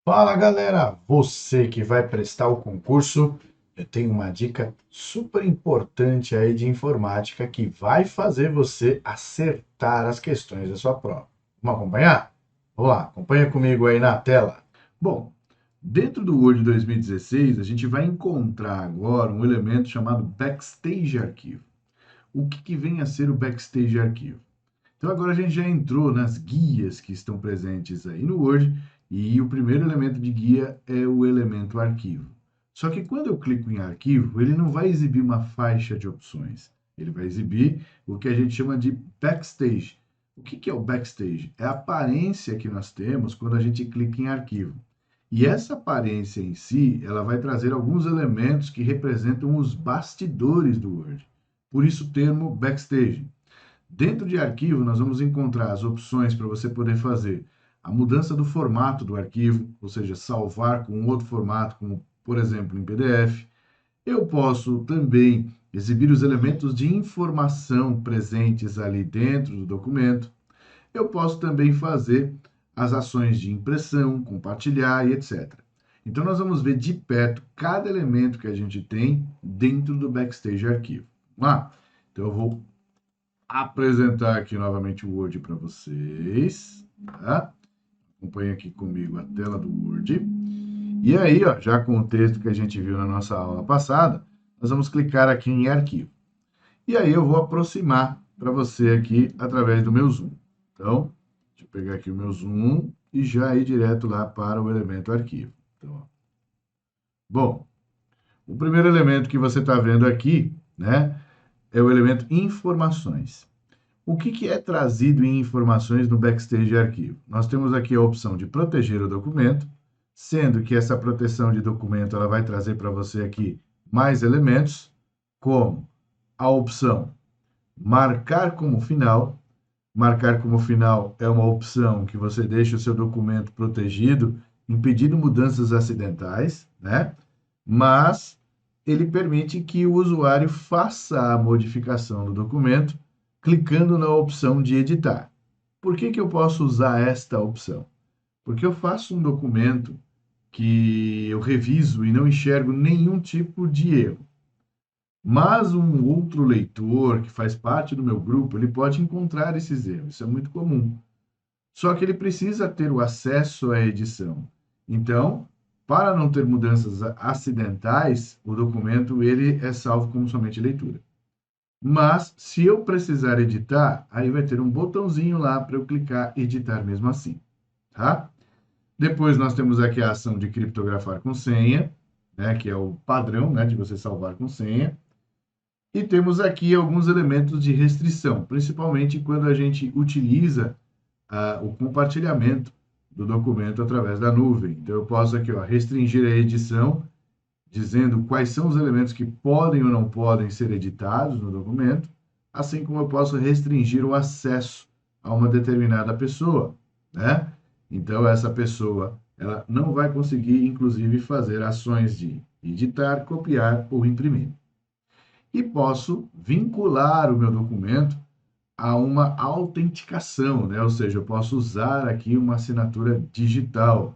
Fala galera, você que vai prestar o concurso, eu tenho uma dica super importante aí de informática que vai fazer você acertar as questões da sua prova. Vamos acompanhar? Vamos lá, acompanha comigo aí na tela. Bom, dentro do Word 2016, a gente vai encontrar agora um elemento chamado Backstage Arquivo. O que vem a ser o Backstage Arquivo? Então agora a gente já entrou nas guias que estão presentes aí no Word e o primeiro elemento de guia é o elemento arquivo. Só que quando eu clico em arquivo, ele não vai exibir uma faixa de opções. Ele vai exibir o que a gente chama de backstage. O que é o backstage? É a aparência que nós temos quando a gente clica em arquivo. E essa aparência em si, ela vai trazer alguns elementos que representam os bastidores do Word. Por isso o termo backstage. Dentro de arquivo, nós vamos encontrar as opções para você poder fazer a mudança do formato do arquivo, ou seja, salvar com outro formato, como por exemplo em PDF. Eu posso também exibir os elementos de informação presentes ali dentro do documento. Eu posso também fazer as ações de impressão, compartilhar e etc. Então, nós vamos ver de perto cada elemento que a gente tem dentro do Backstage Arquivo. Vamos lá? Então, eu vou apresentar aqui novamente o Word para vocês, tá? Acompanhe aqui comigo a tela do Word. E aí, ó, já com o texto que a gente viu na nossa aula passada, nós vamos clicar aqui em Arquivo. E aí eu vou aproximar para você aqui através do meu zoom. Então, deixa eu pegar aqui o meu zoom e já ir direto lá para o elemento arquivo. Então, ó. Bom, o primeiro elemento que você está vendo aqui, né, é o elemento informações. O que é trazido em informações no Backstage Arquivo? Nós temos aqui a opção de proteger o documento, sendo que essa proteção de documento ela vai trazer para você aqui mais elementos, como a opção marcar como final. Marcar como final é uma opção que você deixa o seu documento protegido, impedindo mudanças acidentais, né? Mas ele permite que o usuário faça a modificação do documento clicando na opção de editar. Por que eu posso usar esta opção? Porque eu faço um documento que eu reviso e não enxergo nenhum tipo de erro. Mas um outro leitor que faz parte do meu grupo, ele pode encontrar esses erros. Isso é muito comum. Só que ele precisa ter o acesso à edição. Então, para não ter mudanças acidentais, o documento ele é salvo como somente leitura. Mas, se eu precisar editar, aí vai ter um botãozinho lá para eu clicar editar mesmo assim, tá? Depois nós temos aqui a ação de criptografar com senha, né, que é o padrão, né, de você salvar com senha. E temos aqui alguns elementos de restrição, principalmente quando a gente utiliza o compartilhamento do documento através da nuvem. Então, eu posso aqui, ó, restringir a edição, dizendo quais são os elementos que podem ou não podem ser editados no documento, assim como eu posso restringir o acesso a uma determinada pessoa, né? Então, essa pessoa, ela não vai conseguir, inclusive, fazer ações de editar, copiar ou imprimir. E posso vincular o meu documento a uma autenticação, né? Ou seja, eu posso usar aqui uma assinatura digital.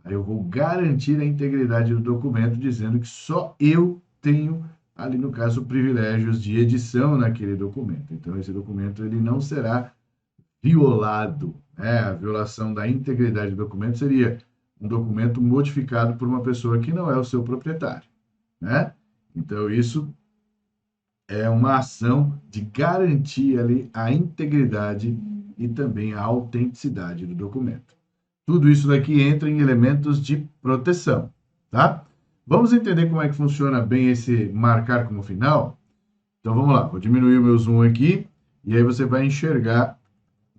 Aí eu vou garantir a integridade do documento, dizendo que só eu tenho, ali no caso, privilégios de edição naquele documento. Então, esse documento ele não será violado, né? A violação da integridade do documento seria um documento modificado por uma pessoa que não é o seu proprietário, né? Então, isso é uma ação de garantir ali a integridade e também a autenticidade do documento. Tudo isso daqui entra em elementos de proteção, tá? Vamos entender como é que funciona bem esse marcar como final? Então vamos lá, vou diminuir o meu zoom aqui e aí você vai enxergar,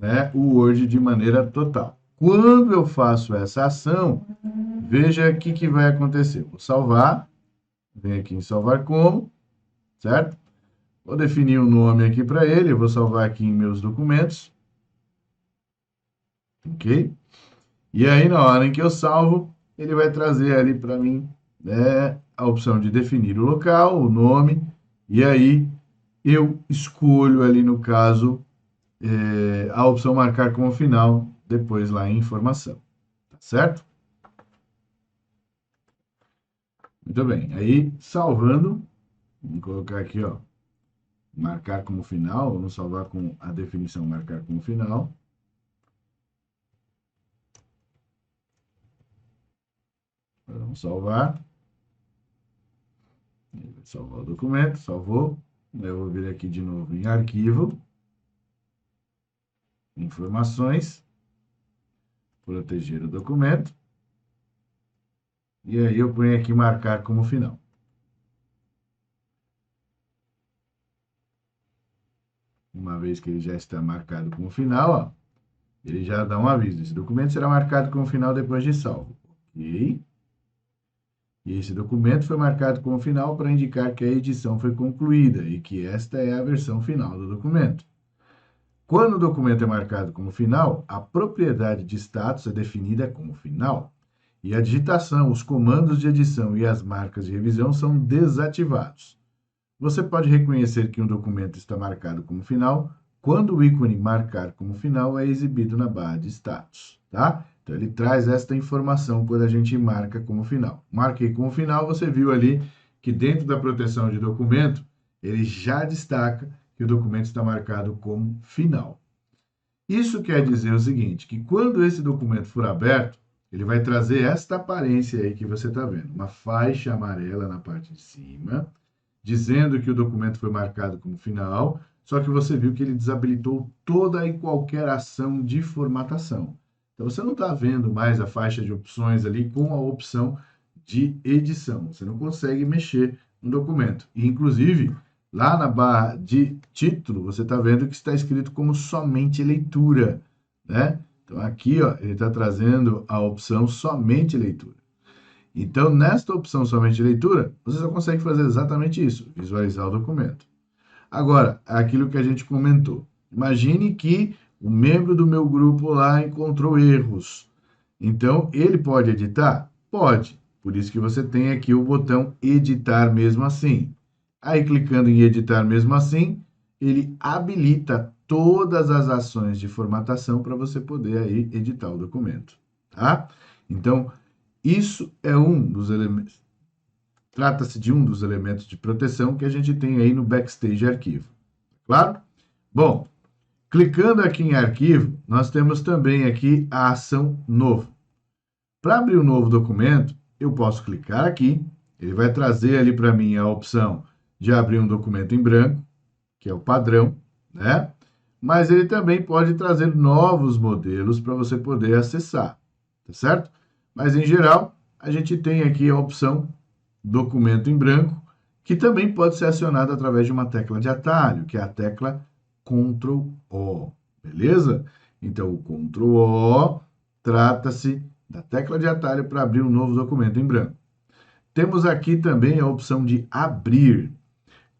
né, o Word de maneira total. Quando eu faço essa ação, veja o que vai acontecer. Vou salvar, vem aqui em salvar como, certo? Vou definir um nome aqui para ele, eu vou salvar aqui em meus documentos, ok? E aí, na hora em que eu salvo, ele vai trazer ali para mim, né, a opção de definir o local, o nome, e aí eu escolho ali, no caso, a opção marcar como final, depois lá em informação, tá certo? Muito bem. Aí, salvando, vamos colocar aqui, ó, marcar como final. Vamos salvar com a definição marcar como final. Vamos salvar. Salvar o documento, salvou. Eu vou vir aqui de novo em arquivo, informações, proteger o documento. E aí eu ponho aqui marcar como final. Uma vez que ele já está marcado como final, ó, ele já dá um aviso. Esse documento será marcado como final depois de salvo. Ok? E esse documento foi marcado como final para indicar que a edição foi concluída e que esta é a versão final do documento. Quando o documento é marcado como final, a propriedade de status é definida como final. E a digitação, os comandos de edição e as marcas de revisão são desativados. Você pode reconhecer que um documento está marcado como final quando o ícone marcar como final é exibido na barra de status, tá? Então, ele traz esta informação quando a gente marca como final. Marquei como final, você viu ali que dentro da proteção de documento, ele já destaca que o documento está marcado como final. Isso quer dizer o seguinte, que quando esse documento for aberto, ele vai trazer esta aparência aí que você está vendo, uma faixa amarela na parte de cima, dizendo que o documento foi marcado como final, só que você viu que ele desabilitou toda e qualquer ação de formatação. Então, você não está vendo mais a faixa de opções ali com a opção de edição. Você não consegue mexer no documento. E, inclusive, lá na barra de título, você está vendo que está escrito como somente leitura, né? Então, aqui, ó, ele está trazendo a opção somente leitura. Então, nesta opção somente leitura, você só consegue fazer exatamente isso, visualizar o documento. Agora, aquilo que a gente comentou. Imagine que o membro do meu grupo lá encontrou erros. Então, ele pode editar? Pode. Por isso que você tem aqui o botão editar mesmo assim. Aí, clicando em editar mesmo assim, ele habilita todas as ações de formatação para você poder aí editar o documento, tá? Então, isso é um dos elementos. Trata-se de um dos elementos de proteção que a gente tem aí no Backstage Arquivo. Claro? Bom, clicando aqui em arquivo, nós temos também aqui a ação novo. Para abrir um novo documento, eu posso clicar aqui, ele vai trazer ali para mim a opção de abrir um documento em branco, que é o padrão, né? Mas ele também pode trazer novos modelos para você poder acessar, tá certo? Mas em geral, a gente tem aqui a opção documento em branco, que também pode ser acionado através de uma tecla de atalho, que é a tecla Ctrl O, beleza? Então, o Ctrl O trata-se da tecla de atalho para abrir um novo documento em branco. Temos aqui também a opção de abrir.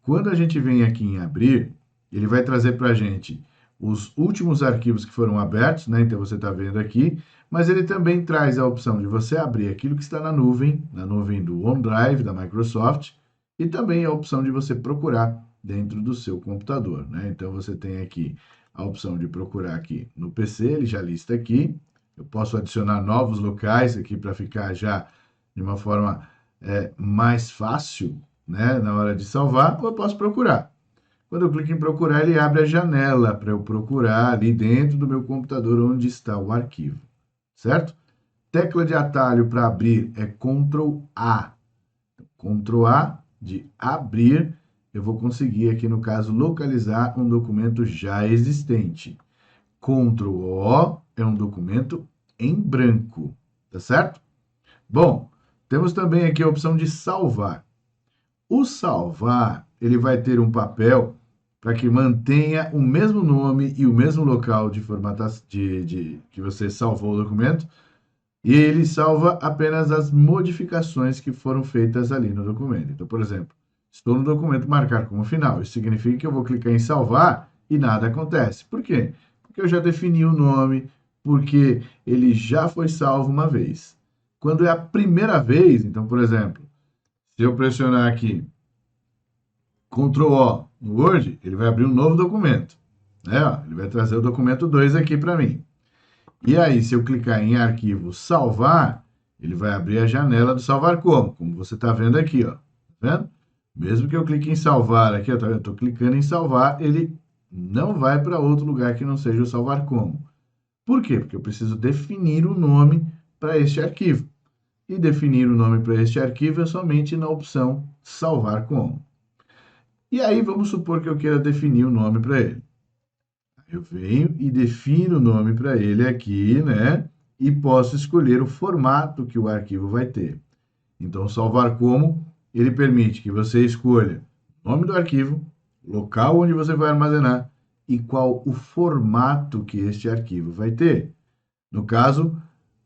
Quando a gente vem aqui em abrir, ele vai trazer para a gente os últimos arquivos que foram abertos, né? Então, você está vendo aqui, mas ele também traz a opção de você abrir aquilo que está na nuvem do OneDrive da Microsoft, e também a opção de você procurar dentro do seu computador, né? Então, você tem aqui a opção de procurar aqui no PC, ele já lista aqui. Eu posso adicionar novos locais aqui para ficar já de uma forma mais fácil, né, na hora de salvar, ou eu posso procurar. Quando eu clico em procurar, ele abre a janela para eu procurar ali dentro do meu computador onde está o arquivo, certo? Tecla de atalho para abrir é Ctrl A. Ctrl A de abrir, eu vou conseguir aqui, no caso, localizar um documento já existente. Ctrl O é um documento em branco, tá certo? Bom, temos também aqui a opção de salvar. O salvar, ele vai ter um papel para que mantenha o mesmo nome e o mesmo local de formatação que você salvou o documento, e ele salva apenas as modificações que foram feitas ali no documento. Então, por exemplo, estou no documento marcar como final. Isso significa que eu vou clicar em salvar e nada acontece. Por quê? Porque eu já defini o nome, porque ele já foi salvo uma vez. Quando é a primeira vez, então, por exemplo, se eu pressionar aqui Ctrl O no Word, ele vai abrir um novo documento, né? Ele vai trazer o documento 2 aqui para mim. E aí, se eu clicar em arquivo salvar, ele vai abrir a janela do salvar como você está vendo aqui, ó. Tá vendo? Mesmo que eu clique em salvar aqui, ó, tá vendo? Eu estou clicando em salvar, ele não vai para outro lugar que não seja o salvar como. Por quê? Porque eu preciso definir o nome para este arquivo. E definir o nome para este arquivo é somente na opção salvar como. E aí vamos supor que eu queira definir o nome para ele. Eu venho e defino o nome para ele aqui, né? E posso escolher o formato que o arquivo vai ter. Então, salvar como, ele permite que você escolha o nome do arquivo, local onde você vai armazenar e qual o formato que este arquivo vai ter. No caso,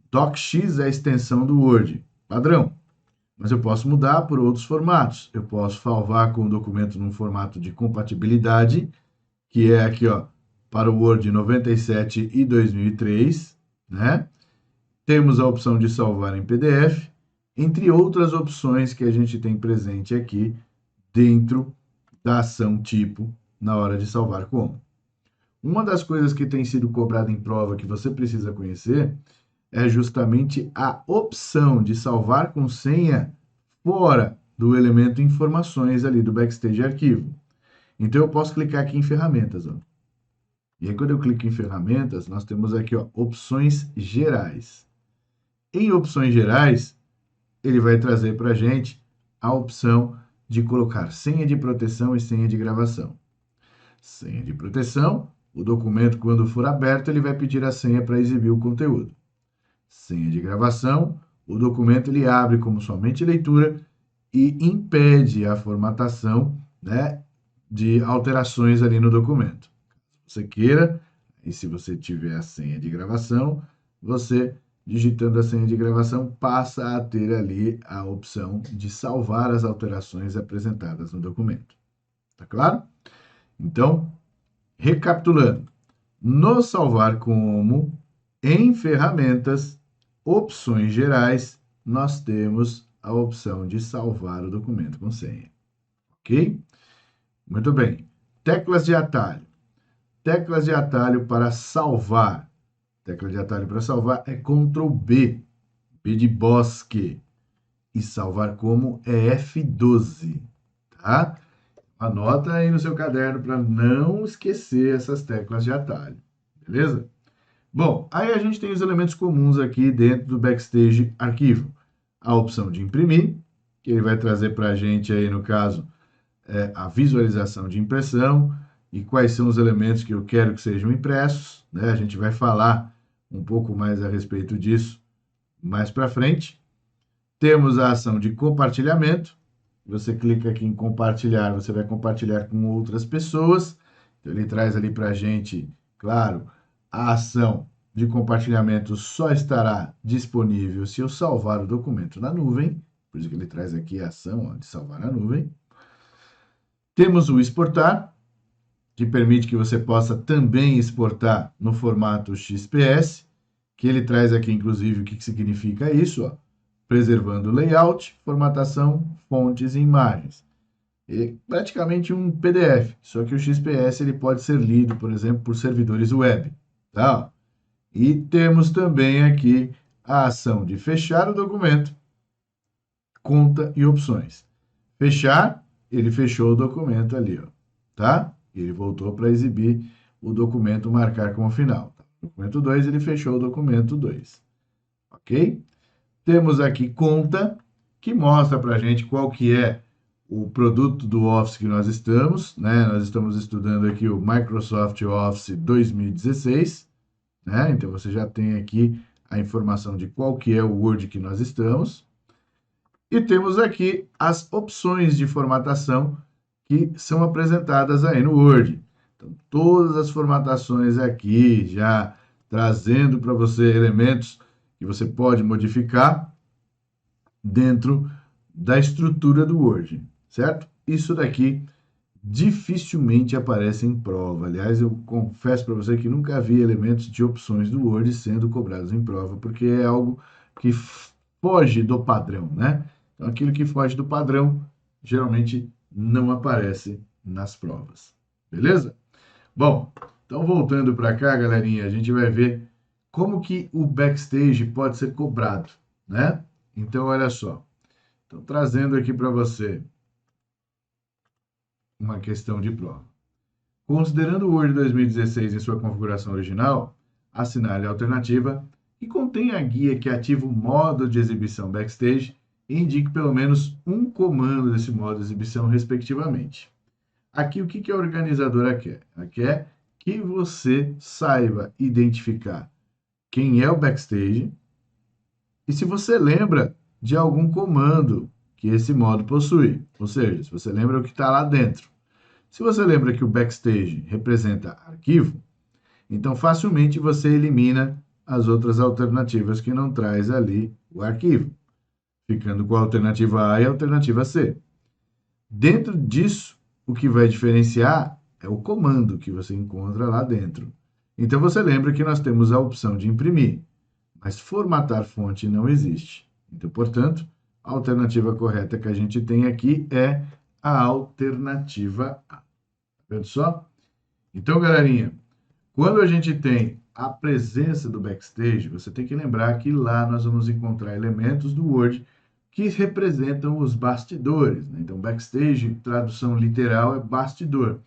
docx é a extensão do Word, padrão. Mas eu posso mudar por outros formatos. Eu posso salvar com o documento num formato de compatibilidade, que é aqui, ó, para o Word 97 e 2003, né? Temos a opção de salvar em PDF, entre outras opções que a gente tem presente aqui dentro da ação tipo na hora de salvar como. Uma das coisas que tem sido cobrada em prova que você precisa conhecer é justamente a opção de salvar com senha fora do elemento informações ali do Backstage Arquivo. Então, eu posso clicar aqui em ferramentas, ó. E aí, quando eu clico em ferramentas, nós temos aqui, ó, opções gerais. Em opções gerais, ele vai trazer para a gente a opção de colocar senha de proteção e senha de gravação. Senha de proteção, o documento, quando for aberto, ele vai pedir a senha para exibir o conteúdo. Senha de gravação, o documento ele abre como somente leitura e impede a formatação, né, de alterações ali no documento. Se você queira, e se você tiver a senha de gravação, você, digitando a senha de gravação, passa a ter ali a opção de salvar as alterações apresentadas no documento. Tá claro? Então, recapitulando, no salvar como, em ferramentas, opções gerais, nós temos a opção de salvar o documento com senha. Ok? Muito bem. Teclas de atalho. Teclas de atalho para salvar. Tecla de atalho para salvar é Ctrl B, B de bosque. E salvar como é F12, tá? Anota aí no seu caderno para não esquecer essas teclas de atalho, beleza? Bom, aí a gente tem os elementos comuns aqui dentro do Backstage Arquivo. A opção de imprimir, que ele vai trazer para a gente aí, no caso, a visualização de impressão e quais são os elementos que eu quero que sejam impressos, né? A gente vai falar um pouco mais a respeito disso mais para frente. Temos a ação de compartilhamento. Você clica aqui em compartilhar, você vai compartilhar com outras pessoas. Então, ele traz ali para a gente, claro, a ação de compartilhamento só estará disponível se eu salvar o documento na nuvem. Por isso que ele traz aqui a ação, ó, de salvar na nuvem. Temos o exportar, que permite que você possa também exportar no formato XPS, que ele traz aqui, inclusive, o que significa isso, ó, preservando layout, formatação, fontes e imagens. É praticamente um PDF, só que o XPS ele pode ser lido, por exemplo, por servidores web. Tá? E temos também aqui a ação de fechar o documento, conta e opções. Fechar, ele fechou o documento ali, ó, tá? Ele voltou para exibir o documento, marcar como final. Documento 2, ele fechou o documento 2, ok? Temos aqui conta, que mostra para a gente qual que é o produto do Office que nós estamos, né? Nós estamos estudando aqui o Microsoft Office 2016, né? Então, você já tem aqui a informação de qual que é o Word que nós estamos. E temos aqui as opções de formatação que são apresentadas aí no Word. Então, todas as formatações aqui, já trazendo para você elementos que você pode modificar dentro da estrutura do Word, certo? Isso daqui dificilmente aparece em prova. Aliás, eu confesso para você que nunca vi elementos de opções do Word sendo cobrados em prova, porque é algo que foge do padrão, né? Então, aquilo que foge do padrão, geralmente não aparece nas provas. Beleza? Bom, então voltando para cá, galerinha, a gente vai ver como que o Backstage pode ser cobrado, né? Então, olha só. Estou trazendo aqui para você uma questão de prova. Considerando o Word 2016 em sua configuração original, assinale a alternativa que contém a guia que ativa o modo de exibição Backstage e indique pelo menos um comando desse modo de exibição, respectivamente. Aqui, o que a organizadora quer? Ela quer que você saiba identificar quem é o Backstage e se você lembra de algum comando que esse modo possui, ou seja, se você lembra o que está lá dentro. Se você lembra que o Backstage representa arquivo, então facilmente você elimina as outras alternativas que não traz ali o arquivo, ficando com a alternativa A e a alternativa C. Dentro disso, o que vai diferenciar é o comando que você encontra lá dentro. Então você lembra que nós temos a opção de imprimir, mas formatar fonte não existe. Então, portanto, a alternativa correta que a gente tem aqui é a alternativa A. Tá vendo só? Então, galerinha, quando a gente tem a presença do Backstage, você tem que lembrar que lá nós vamos encontrar elementos do Word que representam os bastidores, né? Então, Backstage, tradução literal, é bastidor.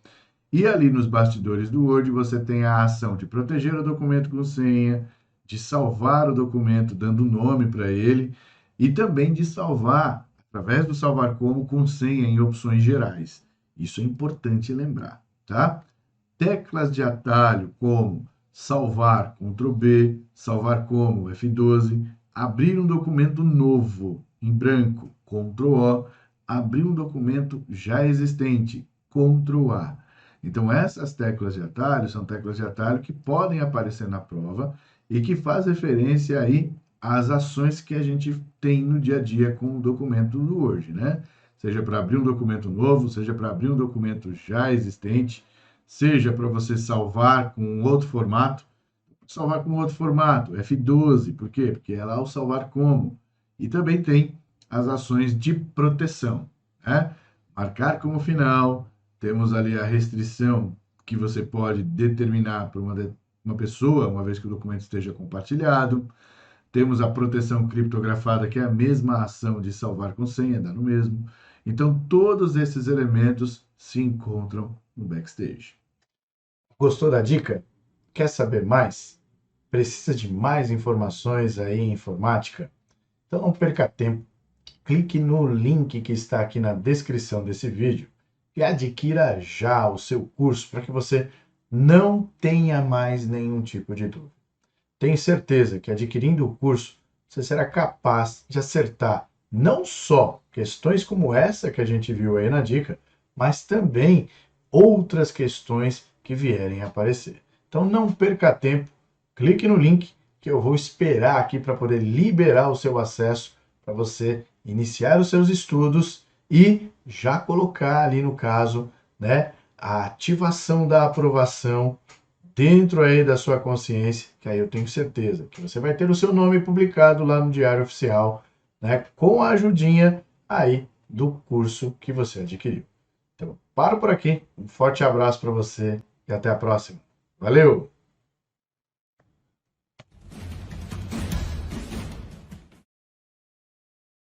E ali nos bastidores do Word você tem a ação de proteger o documento com senha, de salvar o documento dando nome para ele e também de salvar, através do salvar como, com senha em opções gerais. Isso é importante lembrar, tá? Teclas de atalho como salvar, Ctrl B, salvar como, F12, abrir um documento novo em branco, Ctrl O, abrir um documento já existente, Ctrl A. Então, essas teclas de atalho são teclas de atalho que podem aparecer na prova e que faz referência aí às ações que a gente tem no dia a dia com o documento do Word, né? Seja para abrir um documento novo, seja para abrir um documento já existente, seja para você salvar com um outro formato. Salvar com outro formato, F12, por quê? Porque é lá o salvar como. E também tem as ações de proteção, né? Marcar como final, temos ali a restrição que você pode determinar para uma pessoa, uma vez que o documento esteja compartilhado. Temos a proteção criptografada, que é a mesma ação de salvar com senha, dá no mesmo. Então, todos esses elementos se encontram no Backstage. Gostou da dica? Quer saber mais? Precisa de mais informações aí em informática? Então não perca tempo. Clique no link que está aqui na descrição desse vídeo e adquira já o seu curso para que você não tenha mais nenhum tipo de dúvida. Tenho certeza que adquirindo o curso, você será capaz de acertar não só questões como essa que a gente viu aí na dica, mas também outras questões que vierem a aparecer. Então não perca tempo, clique no link que eu vou esperar aqui para poder liberar o seu acesso para você iniciar os seus estudos e já colocar ali no caso, né, a ativação da aprovação dentro aí da sua consciência, que aí eu tenho certeza que você vai ter o seu nome publicado lá no Diário Oficial, né, com a ajudinha aí do curso que você adquiriu. Então, paro por aqui, um forte abraço para você e até a próxima. Valeu!